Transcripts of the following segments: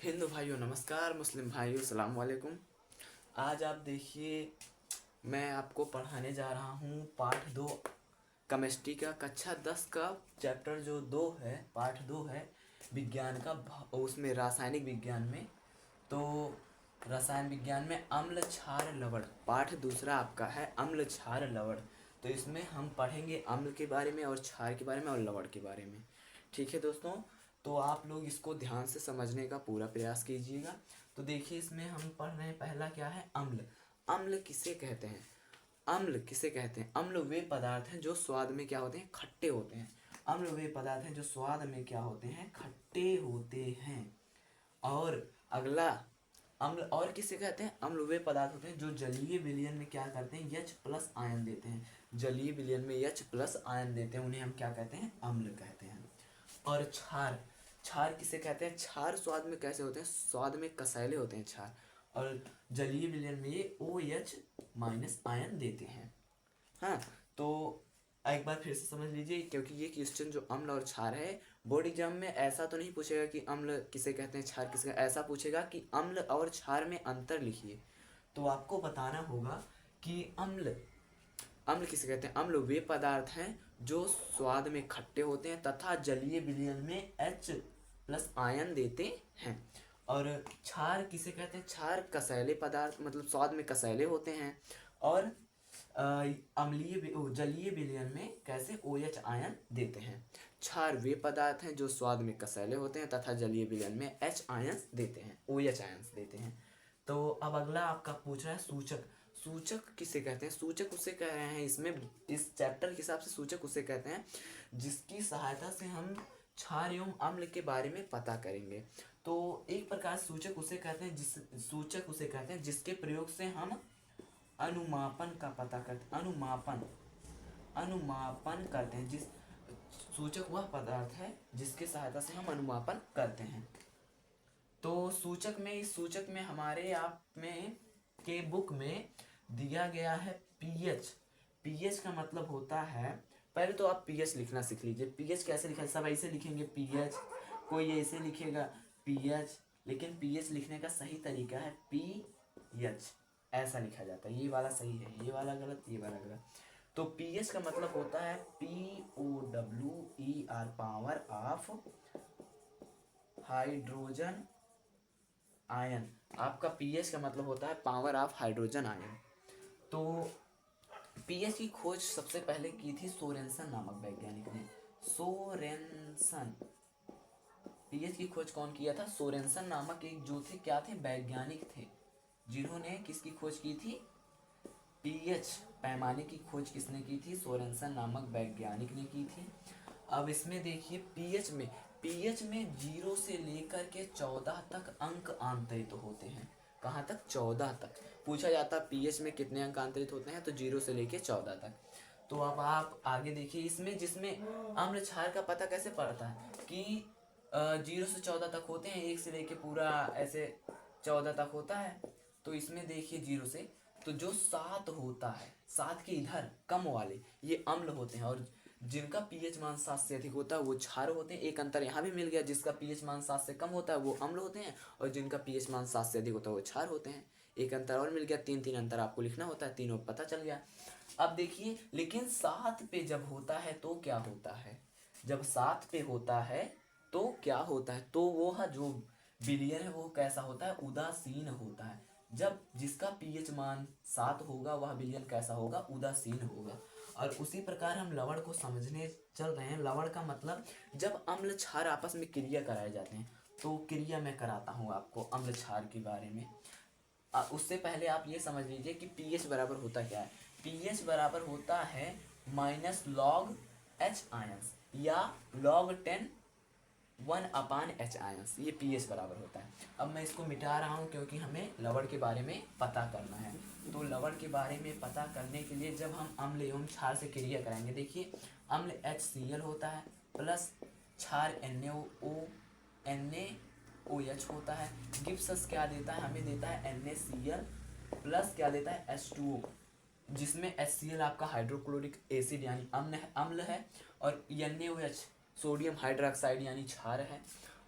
हिंदू भाइयों नमस्कार, मुस्लिम भाइयों सलाम वालेकुम। आज आप देखिए, मैं आपको पढ़ाने जा रहा हूँ पाठ 2 केमिस्ट्री का कक्षा 10 का चैप्टर जो 2 है, पाठ 2 है विज्ञान का। उसमें रासायनिक विज्ञान में, तो रसायन विज्ञान में अम्ल क्षार लवण पाठ दूसरा आपका है अम्ल क्षार लवण। तो इसमें हम पढ़ेंगे अम्ल के बारे में और क्षार के बारे में और लवण के बारे में। ठीक है दोस्तों, तो आप लोग इसको ध्यान से समझने का पूरा प्रयास कीजिएगा। तो देखिए, इसमें हम पढ़ रहे हैं, पहला क्या है, अम्ल। अम्ल किसे कहते हैं? अम्ल किसे कहते हैं? अम्ल वे पदार्थ हैं जो स्वाद में क्या होते हैं, खट्टे होते हैं। अम्ल वे पदार्थ हैं जो स्वाद में क्या होते हैं, खट्टे होते हैं। और अगला, अम्ल और किसे कहते हैं? अम्ल वे पदार्थ होते हैं जो जलीय विलयन में क्या करते हैं, H प्लस आयन देते हैं। जलीय विलयन में H प्लस आयन देते हैं, उन्हें हम क्या कहते हैं, अम्ल कहते हैं। और क्षार, क्षार किसे कहते हैं? क्षार स्वाद में कैसे होते हैं, स्वाद में कसैले होते हैं क्षार। और जलीय विलयन में ये OH माइनस आयन देते हैं। हाँ, तो एक बार फिर से समझ लीजिए, क्योंकि ये क्वेश्चन जो अम्ल और क्षार है, बोर्ड एग्जाम में ऐसा तो नहीं पूछेगा कि अम्ल किसे कहते हैं, क्षार किसे, ऐसा पूछेगा कि अम्ल और क्षार में अंतर लिखिए। तो आपको बताना होगा कि अम्ल, अम्ल किसे कहते हैं? अम्ल वे पदार्थ हैं जो स्वाद में खट्टे होते हैं तथा जलीय विलयन में H प्लस आयन देते हैं। और क्षार किसे कहते हैं? क्षार कसैले पदार्थ, मतलब स्वाद में कसैले होते हैं। और जलीय विलयन में कैसे, OH आयन देते हैं। क्षार वे पदार्थ हैं जो स्वाद में कसैले होते हैं तथा जलीय विलयन में H आयन देते हैं, OH आयन देते हैं। तो अब अगला आपका पूछ रहा है सूचक। सूचक किसे कहते हैं? सूचक उसे कह रहे हैं, इसमें इस चैप्टर के हिसाब से सूचक उसे कहते हैं जिसकी सहायता से हम क्षार एवं अम्ल के बारे में पता करेंगे। तो एक प्रकार सूचक उसे कहते हैं सूचक उसे कहते हैं जिसके प्रयोग से हम अनुमापन का पता करते, अनुमापन करते हैं। जिस सूचक वह पदार्थ है जिसके सहायता से हम अनुमापन करते हैं। तो सूचक में, इस सूचक में हमारे आप में के बुक में दिया गया है पीएच। पीएच का मतलब होता है, पहले तो आप पीएच लिखना सीख लीजिए। पीएच कैसे लिखा है, सब ऐसे लिखेंगे पीएच, कोई ऐसे लिखेगा पीएच, लेकिन पीएच लिखने का सही तरीका है पीएच, ऐसा लिखा जाता है। ये वाला सही है, ये वाला गलत, ये वाला गलत। तो पीएच का मतलब होता है POWER, power of hydrogen ion. आपका पीएच का मतलब होता है पावर ऑफ हाइड्रोजन आयन। तो पीएच की खोज सबसे पहले की थी सोरेनसन नामक वैज्ञानिक ने। सोरेनसन, पीएच की खोज कौन किया था? सोरेनसन नामक एक जो थे, क्या थे, वैज्ञानिक थे, जिन्होंने किसकी खोज की थी, पीएच पैमाने की खोज किसने की थी? सोरेनसन नामक वैज्ञानिक ने की थी। अब इसमें देखिए, पीएच में 0 से लेकर के 14 तक अंक आंतरित होते हैं। कहाँ तक? 14 तक। पूछा जाता है पीएच में कितने अंक आंतरित होते हैं, तो 0 से लेकर 14 तक। तो अब आप आगे देखिए, इसमें जिसमें अम्ल क्षार का पता कैसे पड़ता है कि 0 से 14 तक होते हैं, 1 से लेके पूरा ऐसे 14 तक होता है। तो इसमें देखिए 0 से, तो जो 7 होता है, 7 के इधर कम वाले, ये अम्ल होते हैं। और जिनका पीएच मान 7 से अधिक होता है वो क्षार होते हैं। एक अंतर यहाँ भी मिल गया, जिसका पीएच मान 7 से कम होता है वो अम्ल होते हैं, और जिनका पीएच मान 7 से अधिक होता है वो क्षार होते हैं। एक अंतर और मिल गया, 3 अंतर आपको लिखना होता है, तीनों पता चल गया। अब देखिए, लेकिन 7 पे जब होता है तो क्या होता है? जब 7 पे होता है तो क्या होता है? तो वो जो विलयन है वो कैसा होता है? उदासीन होता है। जब जिसका पीएच मान 7 होगा वह विलयन कैसा होगा? उदासीन होगा। और उसी प्रकार हम लवण को समझने चल रहे हैं। लवण का मतलब जब अम्ल क्षार आपस में क्रिया कराए जाते हैं, तो क्रिया मैं कराता हूँ आपको अम्ल क्षार के बारे में। उससे पहले आप ये समझ लीजिए कि पीएच बराबर होता क्या है। पीएच बराबर होता है -log H आयंस या log 10 1/H आयंस, ये पीएच बराबर होता है। अब मैं इसको मिटा रहा हूँ क्योंकि हमें लवण के बारे में पता करना है। तो लवण के बारे में पता करने के लिए जब हम अम्ल एवं क्षार से क्रिया कराएंगे, देखिए अम्ल HCl होता है प्लस क्षार NaOH होता है। गिब्स क्या देता है? हमें देता है NaCl प्लस क्या देता है? H2O, जिसमें HCl आपका हाइड्रोक्लोरिक एसिड यानी अम्ल है, और NaOH सोडियम हाइड्रोक्साइड यानी क्षार है।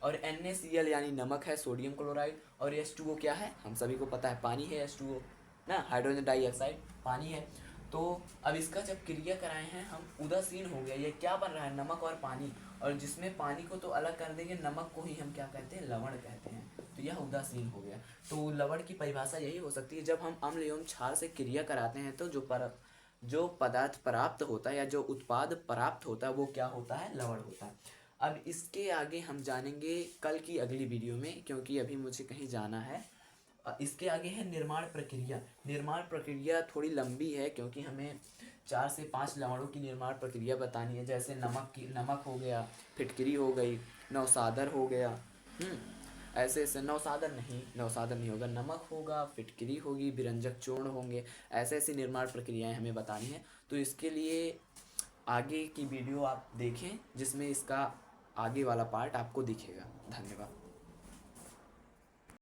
और NaCl यानी नमक है, सोडियम क्लोराइड, और H2O क्या है, हम सभी को पता है पानी है, H2O ना, हाइड्रोजन डाइऑक्साइड पानी है। तो अब इसका जब क्रिया कराए हैं हम, उदासीन हो गया, ये क्या बन रहा है, नमक और पानी, और जिसमें पानी को तो अलग कर देंगे, नमक को ही हम क्या कहते हैं, लवण कहते हैं, तो यह उदासीन हो गया। तो लवण की परिभाषा यही हो सकती है, जब हम अम्ल एवं क्षार से क्रिया कराते हैं तो जो पदार्थ प्राप्त होता है या जो उत्पाद प्राप्त होता है वो क्या होता है, लवण होता है। अब इसके आगे हम जानेंगे कल की अगली वीडियो में, क्योंकि अभी मुझे कहीं जाना है। इसके आगे है निर्माण प्रक्रिया। निर्माण प्रक्रिया थोड़ी लंबी है, क्योंकि हमें 4 से 5 लवणों की निर्माण प्रक्रिया बतानी है, जैसे नमक हो गया, फिटकरी हो गई, नौसादर हो गया। ऐसे ऐसे नौसादर नहीं होगा, नमक होगा, फिटकरी होगी, विरंजक चूर्ण होंगे, ऐसे ऐसी निर्माण प्रक्रियाएं हमें बतानी है। तो इसके लिए आगे की वीडियो आप देखें, जिसमें इसका आगे वाला पार्ट आपको दिखेगा। धन्यवाद।